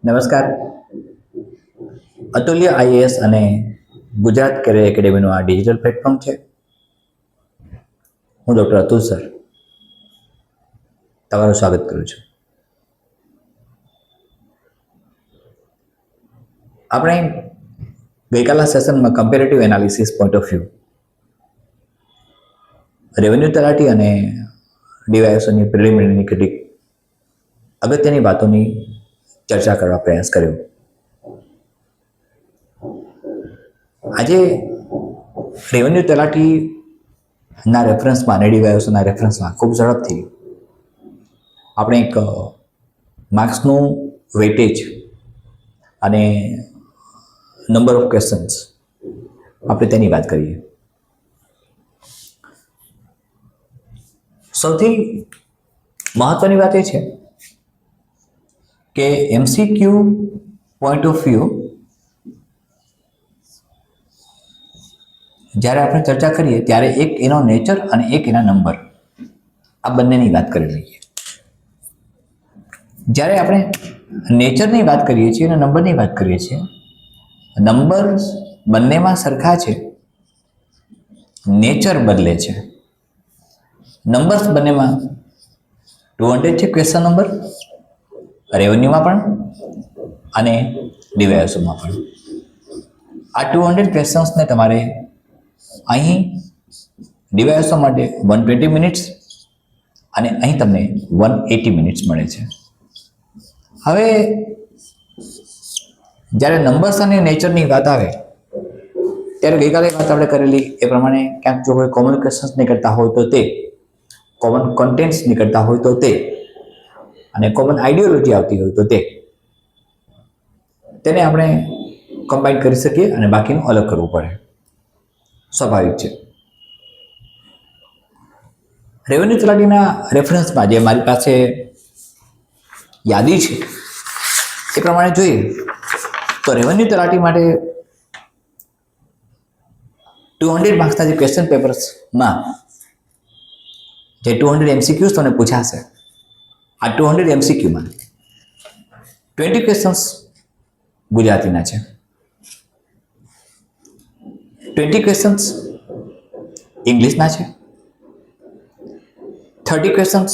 નમસ્કાર. અતુલ્ય આઈએએસ અને ગુજરાત કેરિયર એકેડેમીનું આ ડિજિટલ પ્લેટફોર્મ છે. હું ડૉક્ટર અતુલ સર તમારું સ્વાગત કરું છું. આપણે ગઈકાલના સેશનમાં comparative analysis point of view revenue તલાટી અને ડીવાયએસઓની પ્રિલિમિનરીની કેટલીક અગત્યની વાતોની ચર્ચા કરવા પ્રયાસ કર્યો. આજે રેવન્યુ તલાટીના રેફરન્સમાં અને ડીવાયએસઓના રેફરન્સમાં ખૂબ ઝડપથી આપણે એક માર્ક્સનું વેટેજ અને નંબર ઓફ ક્વેશ્ચન્સ આપણે તેની વાત કરીએ. સૌથી મહત્વની વાત એ છે કે એમસીક્યુ પોઈન્ટ ઓફ વ્યૂ જ્યારે આપણે ચર્ચા કરીએ ત્યારે એક એનો નેચર અને એક એના નંબર, આ બંનેની વાત કરી લઈએ. જ્યારે આપણે નેચરની વાત કરીએ છીએ અને નંબરની વાત કરીએ છીએ, નંબર બંનેમાં સરખા છે, નેચર બદલે છે. નંબર્સ બંનેમાં 200 છે ક્વેશ્ચન નંબર, રેવન્યુમાં પણ અને ડીવાયએસઓમાં પણ. આ 200 ક્વેશ્ચન્સને તમારે અહીં ડીવાયએસઓ માટે 120 મિનિટ્સ અને અહીં તમને 180 મિનિટ્સ મળે છે. હવે જ્યારે નંબર્સ અને નેચરની વાત આવે ત્યારે ગઈકાલે વાત આપણે કરેલી એ પ્રમાણે ક્યાંક જો કોઈ કોમન ક્વેશ્ચન્સ નીકળતા હોય તો તે, કોમન કન્ટેન્ટ્સ નીકળતા હોય તો તે, અને કોમન આઈડિયોલોજી આવતી હોય તો તેને આપણે કમ્બાઈન કરી શકીએ અને બાકીનું અલગ કરવું પડે, સ્વાભાવિક છે. રેવન્યુ તલાટીના રેફરન્સમાં જે મારી પાસે યાદી છે એ પ્રમાણે જોઈએ તો રેવન્યુ તલાટી માટે 200 માર્ક્સના જે ક્વેશ્ચન પેપર્સમાં જે 200 એમસીક્યુઝ તમને પૂછાશે, આ 200 એમસીક્યુમાં 20 ક્વેશ્ચન્સ ગુજરાતીના છે, 20 ક્વેશ્ચન્સ ઇંગ્લિશના છે, 30 ક્વેશ્ચન્સ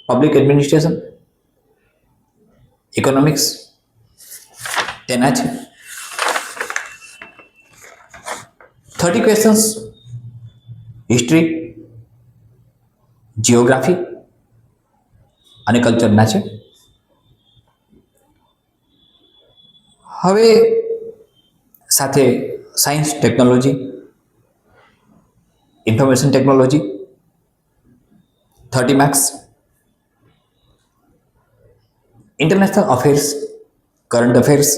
પબ્લિક એડમિનિસ્ટ્રેશન, ઇકોનોમિક્સ તેના છે, 30 ક્વેશ્ચન્સ હિસ્ટ્રી, જિયોગ્રાફી અને કલ્ચરના છે. હવે સાથે science, technology, information technology 30 marks, international affairs, current affairs,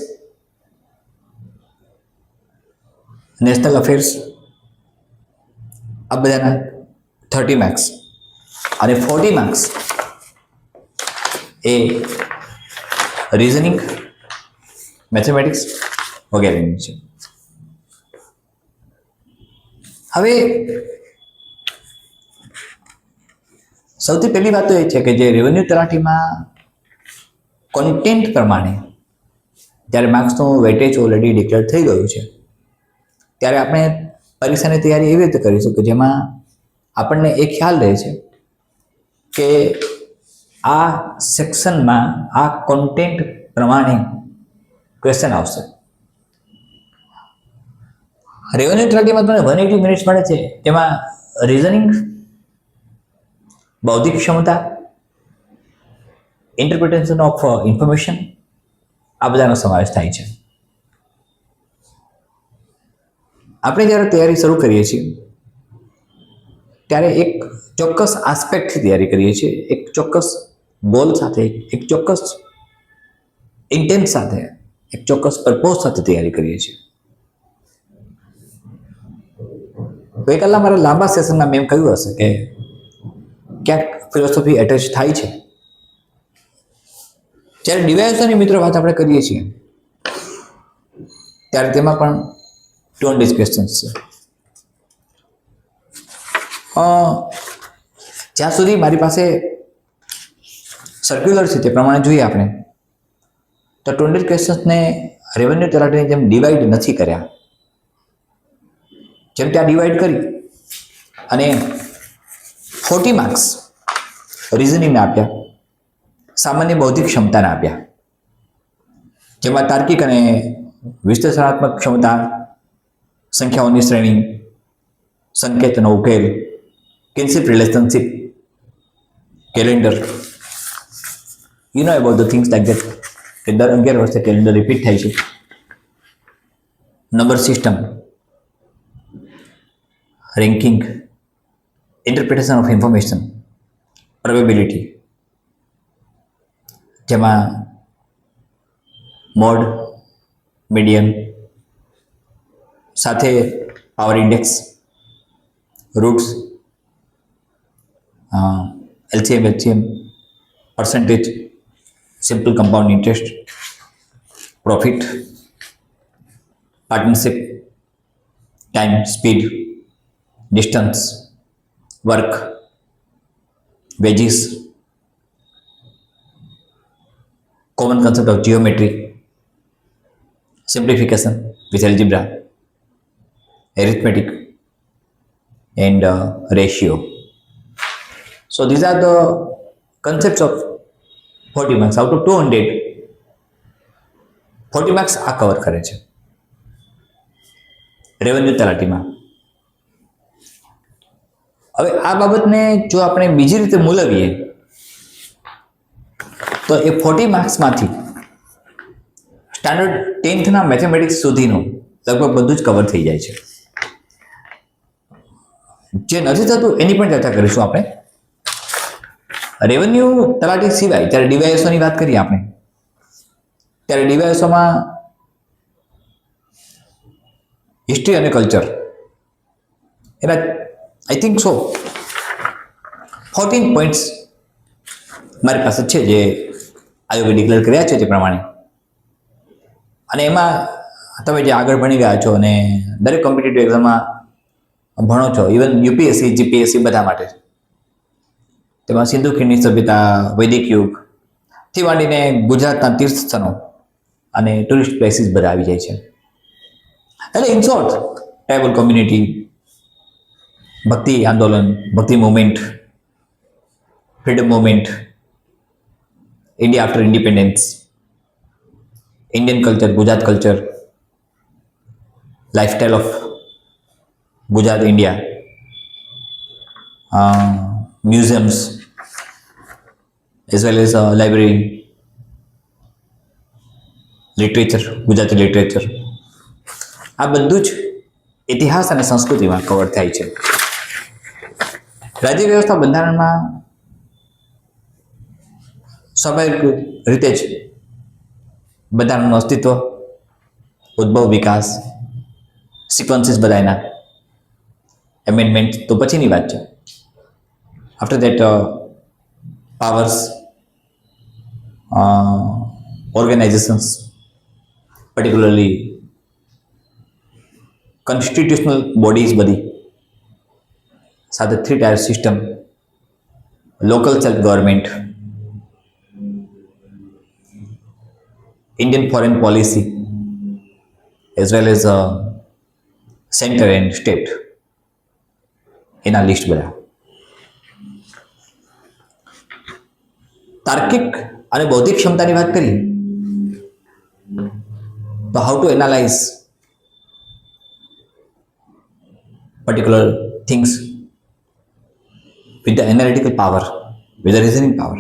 national affairs, આ બધાના 30 માર્ક્સ અને 40 માર્ક્સ એ રીઝનિંગ, મેથેમેટિક્સ વગેરેની છે. હવે સૌથી પહેલી વાત તો એ છે કે જે રેવન્યુ તલાટીમાં કોન્ટેન્ટ પ્રમાણે જ્યારે માર્ક્સનું વેટેજ ઓલરેડી ડિક્લેર થઈ ગયું છે ત્યારે આપણે પરીક્ષાની તૈયારી એવી રીતે કરીશું કે જેમાં આપણને એ ખ્યાલ રહે છે કે આ સેક્શનમાં આ કોન્ટેન્ટ પ્રમાણે ક્વેશ્ચન આવશે. રેવન્યુ તલાટીમાં તમને 180 મિનિટ્સ મળે છે, તેમાં રીઝનિંગ, બૌદ્ધિક ક્ષમતા, ઇન્ટરપ્રિટેશન ઓફ ઇન્ફોર્મેશન, આ બધાનો સમાવેશ થાય છે. આપણે જ્યારે તૈયારી શરૂ કરીએ છીએ ત્યારે એક ચોક્કસ આસ્પેક્ટથી તૈયારી કરીએ છીએ, એક ચોક્કસ ગોલ સાથે, એક ચોક્કસ ઇન્ટેન્ટ સાથે, એક ચોક્કસ પર્પોઝ સાથે તૈયારી કરીએ છીએ. ગઈકાલના મારા લાંબા સેશનમાં મેં કહ્યું હશે કે ક્યાંક ફિલોસોફી એટેચ થાય છે. જ્યારે ડીવાયએસઓની મિત્રો વાત આપણે કરીએ છીએ ત્યારે તેમાં પણ 200 ક્વેશ્ચન્સ છે. જ્યાં સુધી મારી પાસે સર્ક્યુલર છે તે પ્રમાણે જોઈએ આપણે તો 20 ક્વેશ્ચન્સને રેવન્યુ તલાટીની જેમ ડિવાઈડ નથી કર્યા. જેમ ત્યાં ડિવાઈડ કરી અને 40 માર્ક્સ રિઝનિંગને આપ્યા, સામાન્ય બૌદ્ધિક ક્ષમતાને આપ્યા, જેમાં તાર્કિક અને વિશ્લેષણાત્મક ક્ષમતા, સંખ્યાઓની શ્રેણી, સંકેતનો ઉકેલ, kinship relationship, calendar, you know about the things like that, કે દર 11 વર્ષે કેલેન્ડર રિપીટ થાય છે, number system, ranking, interpretation of information, probability, જેમાં મોડ, મીડિયન સાથે power index, roots, LCM, HCM, percentage, simple compound interest, profit, partnership, time, speed, distance, work, wages, common concept of geometry, simplification with algebra, arithmetic, and ratio. So these are the concepts of 40 marks. Out of 200, 40 marks આ cover કરે છે revenue તલાટીમાં. હવે આ બાબતને જો આપણે બીજી રીતે મૂલવીએ તો એ 40 માર્ક્સમાંથી સ્ટાન્ડર્ડ 10થના મેથેમેટિક્સ સુધીનું લગભગ બધું જ કવર થઈ જાય છે. જે નથી થતું એની પણ ચર્ચા કરીશું આપણે. રેવન્યુ તલાટી સિવાય જ્યારે ડીવાયએસઓની વાત કરીએ આપણે, ત્યારે ડીવાયએસઓમાં હિસ્ટ્રી અને કલ્ચર એના આઈ થિંક સો 14 પોઈન્ટ્સ મારી પાસે છે જે આયોગે ડિક્લેર કર્યા છે તે પ્રમાણે. અને એમાં તમે જે આગળ ભણી ગયા છો અને દરેક કોમ્પિટિટિવ એક્ઝામમાં ભણો છો, ઇવન યુપીએસસી, જીપીએસસી બધા માટે, તેમાં સિંધુ ખીણની સભ્યતા, વૈદિક યુગથી માંડીને ગુજરાતના તીર્થ સ્થાનો અને ટુરિસ્ટ પ્લેસીસ બધા આવી જાય છે. એટલે ઇન શોર્ટ, ટ્રાઇબલ કોમ્યુનિટી, ભક્તિ આંદોલન, ભક્તિ movement, freedom movement, India after independence, Indian culture, Gujarat culture, lifestyle of Gujarat, India, museums, as well as library, literature, Gujarati literature. આ બધું જ ઇતિહાસ અને સંસ્કૃતિમાં કવર થાય છે. રાજ્ય વ્યવસ્થા બંધારણમાં સ્વાભાવિક રીતે જ બંધારણનું અસ્તિત્વ, ઉદ્ભવ, વિકાસ, સિક્વન્સીસ બધા એના, એમેન્ડમેન્ટ તો પછીની વાત છે. After that powers, organisations, particularly constitutional bodies બધી સાથે 3 tier system, local self government, Indian foreign policy, as well as center and state, એના લિસ્ટ બધા. તાર્કિક અને બૌદ્ધિક ક્ષમતાની વાત કરીએ તો how to analyse particular things with the analytical power, with the reasoning power,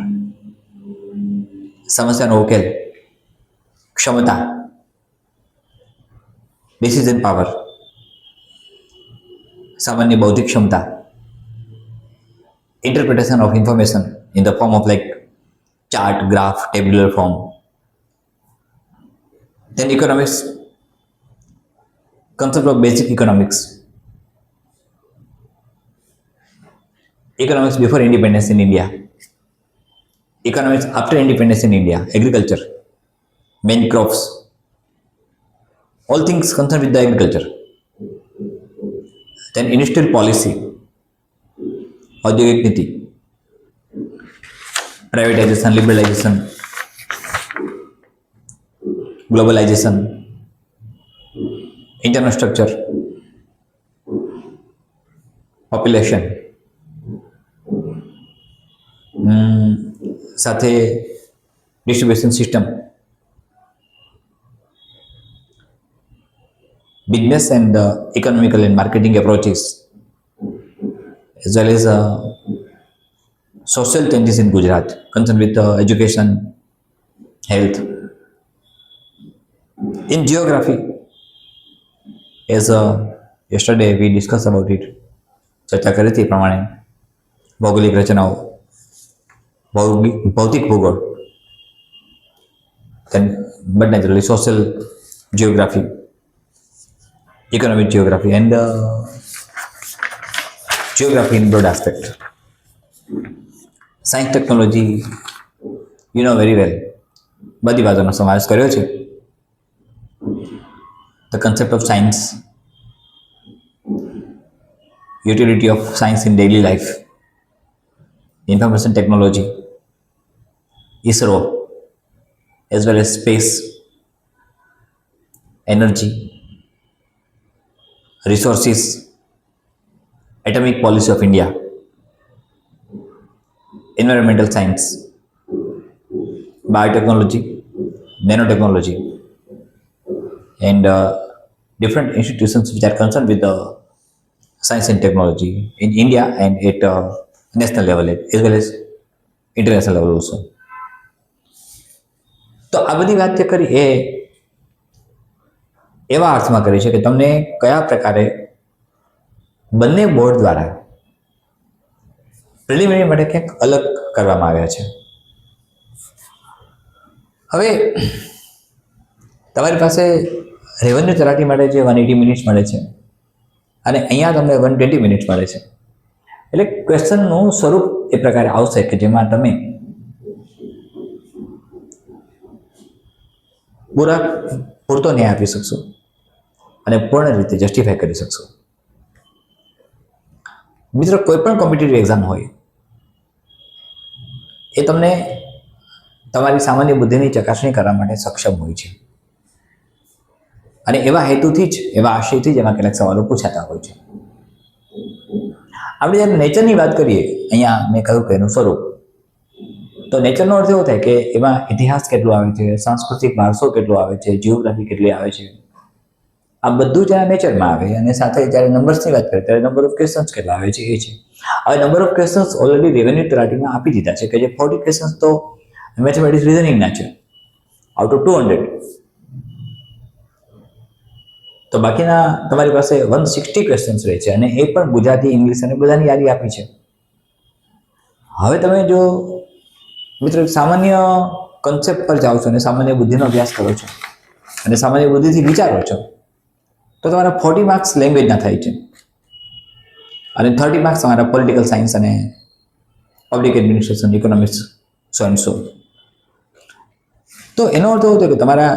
સમસ્યાનો ઉકેલ, ક્ષમતા, ડિસિઝન પાવર, સામાન્ય બૌદ્ધિક ક્ષમતા, interpretation of information in the form of like chart, graph, tabular form. Then economics, concept of basic economics, economics before independence in India, economics after independence in India, agriculture, main crops, all things concerned with the agriculture. Then industrial policy, औद्योगिक नीति, privatization, liberalization, globalisation, internal structure, population, સાથે distribution system, business and economical and marketing approaches, as well as social changes in Gujarat concerned with education, health. In geography, as yesterday we discussed about it, ચર્ચા કરી હતી પ્રમાણે ભૌગોલિક રચનાઓ, ભૌતિક ભૂગોળ, but naturally social geography, economic geography, and geography in broad aspect. Science technology, you know very well, બધી વાતોનો સમાવેશ કર્યો છે. The concept of science, utility of science in daily life, information technology, ISRO, as well as space, energy, resources, atomic policy of India, environmental science, biotechnology, nanotechnology, and different institutions which are concerned with the science and technology in India and at national level as well as international level also. તો આ બધી વાત જે કરી એ એવા અર્થમાં કરી છે કે તમને કયા પ્રકારે બંને બોર્ડ દ્વારા પ્રિલિમિનરી માટે ક્યાંક અલગ કરવામાં આવ્યા છે. હવે તમારી પાસે રેવન્યુ તલાટી માટે જે 180 મિનિટ્સ મળે છે અને અહીંયા તમને 120 મિનિટ્સ મળે છે, એટલે ક્વેશ્ચનનું સ્વરૂપ એ પ્રકારે આવશે કે જેમાં તમે પૂરતો ન્યાય આપી શકશો અને પૂર્ણ રીતે જસ્ટિફાય કરી શકશો. મિત્રો, કોઈ પણ કોમ્પિટિટિવ એક્ઝામ હોય એ તમને તમારી સામાન્ય બુદ્ધિની ચકાસણી કરવા માટે સક્ષમ હોય છે અને એવા હેતુથી જ, એવા આશયથી જ એમાં કેટલાક સવાલો પૂછાતા હોય છે. આપણે જ્યારે નેચરની વાત કરીએ, અહીંયા મેં કહ્યું કે એનું સ્વરૂપ, તો નેચરનો અર્થ એવો થાય કે એમાં ઇતિહાસ કેટલો આવે છે, સાંસ્કૃતિક વારસો કેટલો આવે છે, જીઓગ્રાફી કેટલી આવે છે, આ બધું જ્યારે નેચરમાં આવે. અને સાથે જ્યારે નંબર્સની વાત કરીએ ત્યારે નંબર ઓફ ક્વેશ્ચન્સ કેટલા આવે છે એ છે. હવે number of questions already revenue તલાટીમાં આપી દીધા છે કે જે 40 ક્વેશ્ચન્સ તો મેથેમેટિક્સ રિઝનિંગના છે આઉટ ઓફ 200. તો બાકીના તમારી પાસે 160 ક્વેશ્ચન્સ રહે છે અને એ પણ ગુજરાતી, ઇંગ્લિશ અને બધાની યાદી આપી છે. હવે તમે જો મિત્રો સામાન્ય કન્સેપ્ટ પર જાઓ છો અને સામાન્ય બુદ્ધિનો અભ્યાસ કરો છો અને સામાન્ય બુદ્ધિથી વિચારો છો તો તમારા 40 માર્ક્સ લેંગ્વેજના થાય છે અને 30 માર્ક્સ તમારા પોલિટિકલ સાયન્સ અને public administration, economics, so and so. તો એનો અર્થ એવો થયો કે તમારા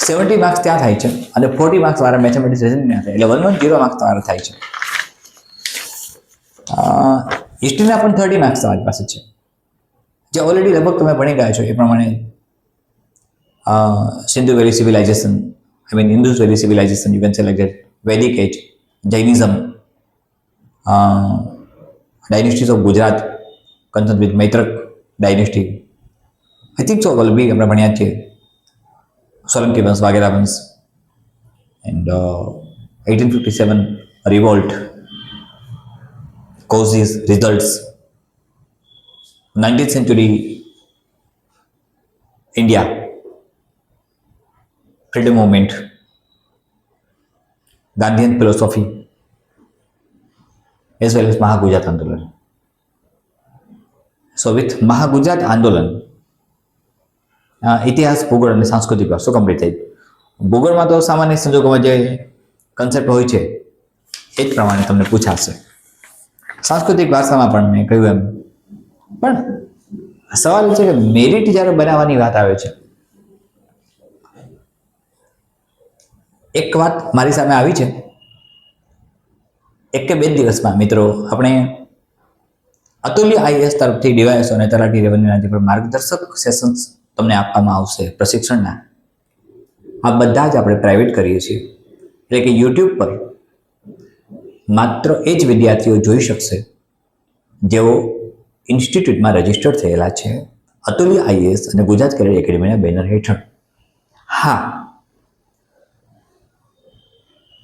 70 માર્ક્સ ત્યાં થાય છે અને 40 માર્ક્સ તમારા મેથેમેટિક્સ રીઝનિંગના થાય, એટલે 110 માર્ક્સ તમારા થાય છે. હિસ્ટ્રીના પણ 30 માર્ક્સ તમારી પાસે છે, જે ઓલરેડી લગભગ તમે ભણી ગયા છો. એ પ્રમાણે સિંધુ વેલી civilisation, Indus Valley civilization, you can say like that, Vedic age, Jainism, dynasties of Gujarat, concerned with Maitrak dynasty. I think so will be આપણે ભણ્યા છીએ, સોલંકી વંશ, વાઘેલા વંશ, and 1857 revolt, causes, results, 19th century India, freedom movement, Gandhian philosophy, as well as Mahagujarat Andolan. So with Mahagujarat Andolan, ઇતિહાસ, ભૂગોળ અને સાંસ્કૃતિક વારસો કમ્પ્લીટ થઈ. ભૂગોળમાં તો સામાન્ય સંજોગોમાં જે કન્સેપ્ટ હોય છે એ જ પ્રમાણે તમને પૂછાશે. સાંસ્કૃતિક વારસામાં પણ મેં કહ્યું એમ. પણ સવાલ એ છે કે મેરિટ જ્યારે બનાવવાની વાત આવે છે, એક વાત મારી સામે આવી છે. 1 કે 2 દિવસમાં મિત્રો આપણે અતુલ્ય આઈએએસ તરફથી ડીવાયએસઓ અને તલાટી રેવન્યુના જે માર્ગદર્શક સેશન્સ તમને આપવામાં આવશે પ્રશિક્ષણના, આ બધા જ આપણે પ્રાઇવેટ કરીએ છીએ, એટલે કે યુટ્યુબ પર માત્ર એ જ વિદ્યાર્થીઓ જોઈ શકશે જેઓ ઇન્સ્ટિટ્યૂટમાં રજીસ્ટર થયેલા છે અતુલ્ય આઈએએસ અને ગુજરાત કેડર એકેડમીના બેનર હેઠળ. હા,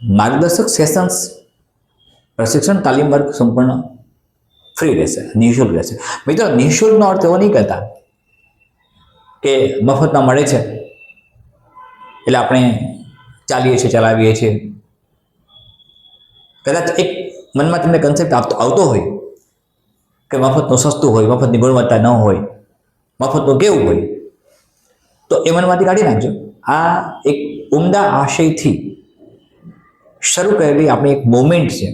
માર્ગદર્શક સેશન્સ પ્રશિક્ષણ તાલીમ વર્ગ સંપૂર્ણ ફ્રી રહેશે, નિઃશુલ્ક રહેશે. મિત્રો, નિઃશુલ્કનો અર્થ એવો નહીં કહેતા કે મફતમાં મળે છે એટલે આપણે ચલાવીએ છીએ. કદાચ એક મનમાં તમને કન્સેપ્ટ આવતો હોય કે મફતનું સસ્તું હોય, મફતની ગુણવત્તા ન હોય, મફતનું કેવું હોય, તો એ મનમાંથી કાઢી નાખજો. આ એક ઉમદા આશયથી શરૂ કરેલી આપણી એક મૂવમેન્ટ છે,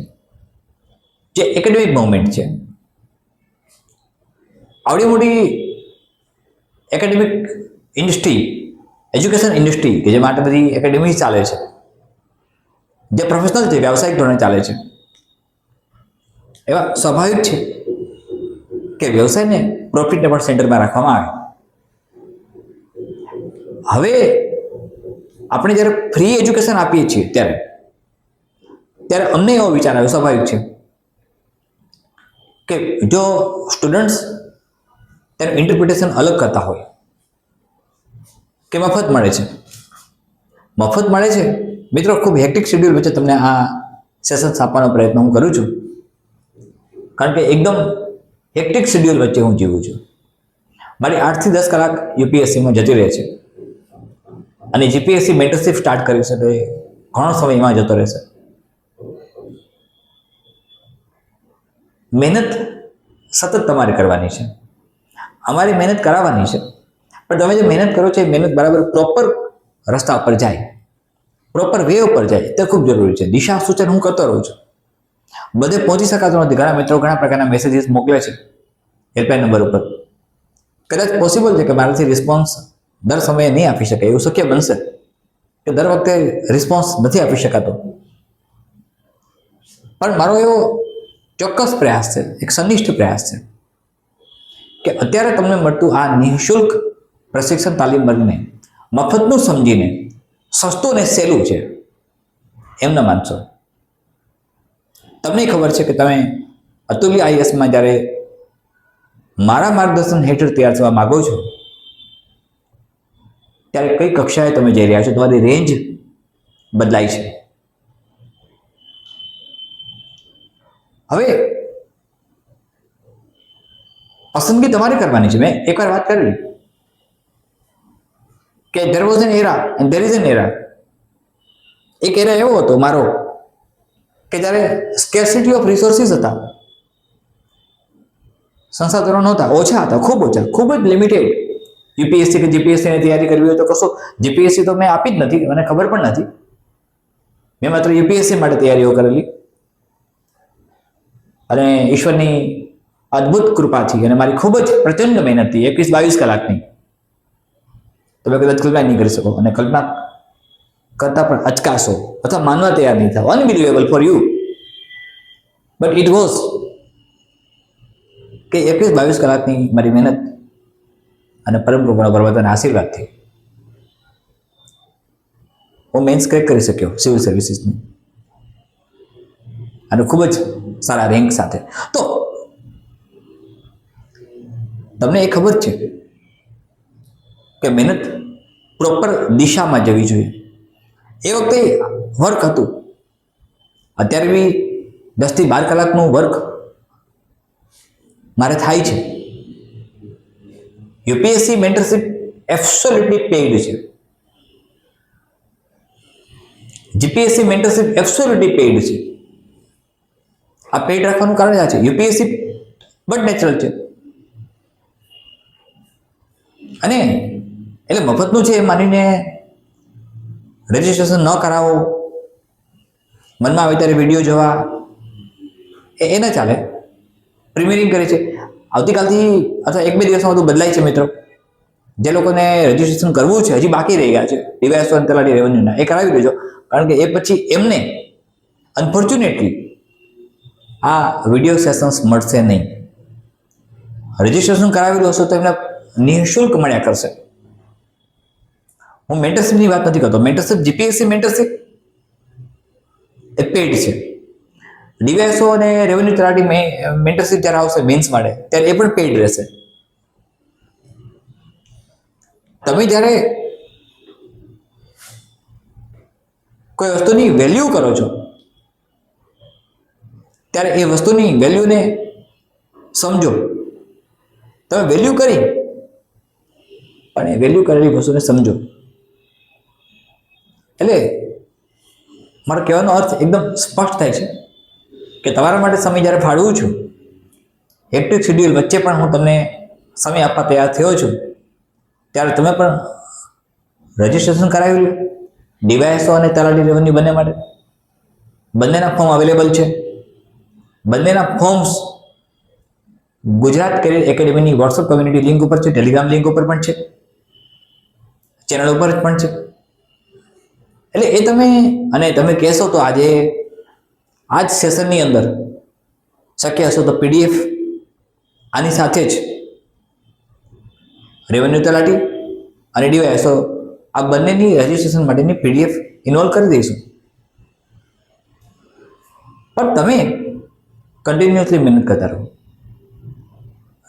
જે એકેડેમિક મૂવમેન્ટ છે. આવડી મોટી એકેડેમિક ઇન્ડસ્ટ્રી, એજ્યુકેશન ઇન્ડસ્ટ્રી કે જે માટે બધી એકેડેમી ચાલે છે, જે પ્રોફેશનલ છે, વ્યાવસાયિક ધોરણે ચાલે છે, એવા સ્વાભાવિક છે કે વ્યવસાયને પ્રોફિટને પણ સેન્ટરમાં રાખવામાં આવે. હવે આપણે જ્યારે ફ્રી એજ્યુકેશન આપીએ છીએ ત્યારે અમને એવો વિચાર આવ્યો, સ્વાભાવિક છે કે જો સ્ટુડન્ટ્સ તેનું ઇન્ટરપ્રિટેશન અલગ કરતા હોય કે મફત મળે છે. મિત્રો, ખૂબ હેક્ટિક શેડ્યુલ વચ્ચે તમને આ સેશન્સ આપવાનો પ્રયત્ન હું કરું છું, કારણ કે એકદમ હેક્ટિક શેડ્યુલ વચ્ચે હું જીવું છું. મારી 8 થી 10 કલાક યુપીએસસીમાં જતી રહે છે અને જીપીએસસી મેન્ટરશીપ સ્ટાર્ટ કરી છે તો એ ઘણો સમય એમાં જતો રહેશે. મહેનત સતત તમારે કરવાની છે, અમારી મહેનત કરાવવાની છે, પણ તમે જે મહેનત કરો છો એ મહેનત બરાબર પ્રોપર રસ્તા ઉપર જાય, પ્રોપર વે ઉપર જાય, તે ખૂબ જરૂરી છે. દિશા સૂચન હું કરતો રહું છું. બધે પહોંચી શકાતો નથી. ઘણા મિત્રો ઘણા પ્રકારના મેસેજીસ મોકલે છે હેલ્પલાઇન નંબર ઉપર. કદાચ પોસિબલ છે કે મારાથી રિસ્પોન્સ દર સમયે નહીં આપી શકે, એવું શક્ય બનશે કે દર વખતે રિસ્પોન્સ નથી આપી શકાતો, પણ મારો એવો ચોક્કસ પ્રયાસ છે, એક સંનિષ્ઠ પ્રયાસ છે કે અત્યારે તમને મળતું આ નિઃશુલ્ક પ્રશિક્ષણ તાલીમ વર્ગને મફતનું સમજીને સસ્તું ને સહેલું છે એમ ન માનશો. તમને ખબર છે કે તમે અતુલ્ય આઈએએસમાં જ્યારે મારા માર્ગદર્શન હેઠળ તૈયાર થવા માગો છો ત્યારે કઈ કક્ષાએ તમે જઈ રહ્યા છો, તમારી રેન્જ બદલાય છે. હવે પસંદગી તમારે કરવાની છે. મેં એકવાર વાત કરી કે there was an era and there is an era. એક એરા એવો હતો મારો કે જ્યારે સ્કેર્સિટી ઓફ રિસોર્સિસ હતા, સંસાધનો નહોતા, ઓછા હતા, ખૂબ ઓછા, ખૂબ જ લિમિટેડ. યુપીએસસી કે જીપીએસસીની તૈયારી કરવી હોય તો કશો, જીપીએસસી તો મેં આપી જ નથી, મને ખબર પણ નથી. મેં માત્ર યુપીએસસી માટે તૈયારીઓ કરેલી અને ઈશ્વરની અદ્ભુત કૃપાથી અને મારી ખૂબ જ પ્રચંડ મહેનતથી 21-22 કલાકની તમે કદાચ કલ્પના નહીં કરી શકો, અને કલ્પના કરતા પણ અચકાશો અથવા માનવા તૈયાર નહીં થાવ. Unbelievable for you, but it was કે 21-22 કલાકની મારી મહેનત અને પરમ કૃપાના બધાના આશીર્વાદથી હું મેન્સ ક્રેક કરી શક્યો સિવિલ સર્વિસીસની, અને ખૂબ જ સારા રેન્ક સાથે. તો તમને એ ખબર છે કે મહેનત પ્રોપર દિશામાં જવી જોઈએ. એ વખતે વર્ક હતું, અત્યારે બી 10 થી 12 કલાકનું વર્ક મારે થાય છે. યુપીએસસી મેન્ટરશીપ એબ્સોલ્યુટલી પેઇડ છે, જીપીએસસી મેન્ટરશીપ એબ્સોલ્યુટલી પેઇડ છે. આ પેઇડ રાખવાનું કારણ આ છે, યુપીએસસી બટ નેચરલ છે અને એટલે મફતનું છે એ માનીને રજીસ્ટ્રેશન ન કરાવો, મનમાં આવે ત્યારે વિડીયો જોવા, એ ન ચાલે. પ્રીમિયરિંગ કરે છે. આવતીકાલથી અથવા 1-2 દિવસમાં બધું બદલાય છે મિત્રો. જે લોકોને રજીસ્ટ્રેશન કરવું છે, હજી બાકી રહી ગયા છે ડીવાયએસઓ અને તલાટી રેવન્યુના, એ કરાવી દેજો, કારણ કે એ પછી એમને અનફોર્ચ્યુનેટલી આ વિડીયો સેશન્સ મળશે નહીં. રજીસ્ટ્રેશન કરાવી દો છો તો એમને નિઃશુલ્ક મળ્યા કરશે. હું મેન્ટરશિપની વાત નથી કરતો. મેન્ટરશિપ જીપીએસસી મેન્ટરશિપ એ પેડ છે. ડીવાયએસઓ અને રેવન્યુ તલાટી મેન્ટરશિપ જ્યારે આવશે મેન્સ માટે ત્યારે એ પણ પેડ રહેશે. તમે જ્યારે કોઈ વસ્તુની વેલ્યુ કરો છો ત્યારે એ વસ્તુની વેલ્યુને સમજો. તમે વેલ્યુ કરી પણ એ વેલ્યુ કરેલી વસ્તુને સમજો. એટલે મારો કહેવાનો અર્થ એકદમ સ્પષ્ટ થાય છે કે તમારા માટે સમય જ્યારે ફાળવું છું, હેક્ટિક શેડ્યુલ વચ્ચે પણ હું તમને સમય આપવા તૈયાર થયો છું, ત્યારે તમે પણ રજિસ્ટ્રેશન કરાવી લો ડીવાયએસઓ અને તલાટી રેવન્યુ બંને માટે. બંનેના ફોર્મ અવેલેબલ છે. બંનેના ફોર્મ્સ ગુજરાત કેરિયર એકેડેમીની વોટ્સઅપ કમ્યુનિટી લિંક ઉપર છે, ટેલિગ્રામ લિંક ઉપર પણ છે, ચેનલ ઉપર પણ છે. એટલે એ તમે કહેશો તો આજે આ જ સેશનની અંદર શક્ય હશો તો પીડીએફ આની સાથે જ રેવન્યુ તલાટી અને ડીવાયએસઓ આ બંનેની રજિસ્ટ્રેશન માટેની પીડીએફ ઇન્વોલ્વ કરી દઈશું. પણ તમે કન્ટિન્યુઅસલી મહેનત કરતા રહો,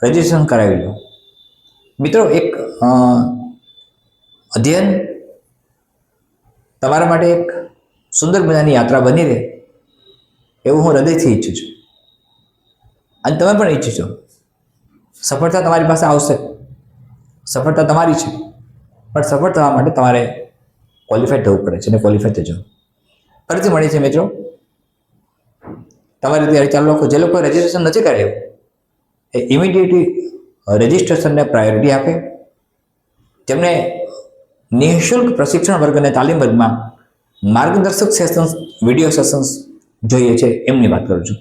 રજિસ્ટ્રેશન કરાવી લો. મિત્રો, એક અધ્યયન તમારા માટે એક સુંદર મજાની યાત્રા બની રહે એવું હું હૃદયથી ઈચ્છું છું. અને તમે પણ ઈચ્છો છો. સફળતા તમારી પાસે આવશે, સફળતા તમારી છે, પણ સફળ થવા માટે તમારે ક્વોલિફાઈડ થવું પડે છે અને ક્વોલિફાઈડ થજો. ફરીથી મળીએ છીએ મિત્રો. તમારી તૈયારી ચાલુ રાખો. જે લોકો રજિસ્ટ્રેશન નથી કરાયું એ ઇમિડિયેટલી રજિસ્ટ્રેશનને પ્રાયોરિટી આપે. જેમને નિઃશુલ્ક પ્રશિક્ષણ વર્ગ અને તાલીમ વર્ગમાં માર્ગદર્શક સેશન્સ, વિડીયો સેશન્સ જોઈએ છે એમની વાત કરું છું.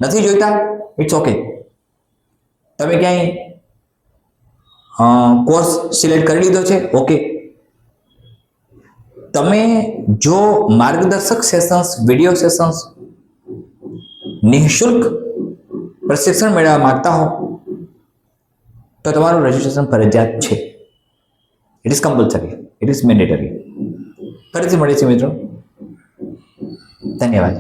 નથી જોઈતા, ઇટ્સ ઓકે. તમે ક્યાંય કોર્સ સિલેક્ટ કરી લીધો છે, ઓકે. તમે જો માર્ગદર્શક સેશન્સ, વિડીયો સેશન્સ, નિઃશુલ્ક પ્રશિક્ષણ મેળવવા માંગતા હો તો તમારું રજિસ્ટ્રેશન ફરજિયાત છે. It is compulsory, it is mandatory. ફરીથી મળીએ છીએ મિત્રો. ધન્યવાદ.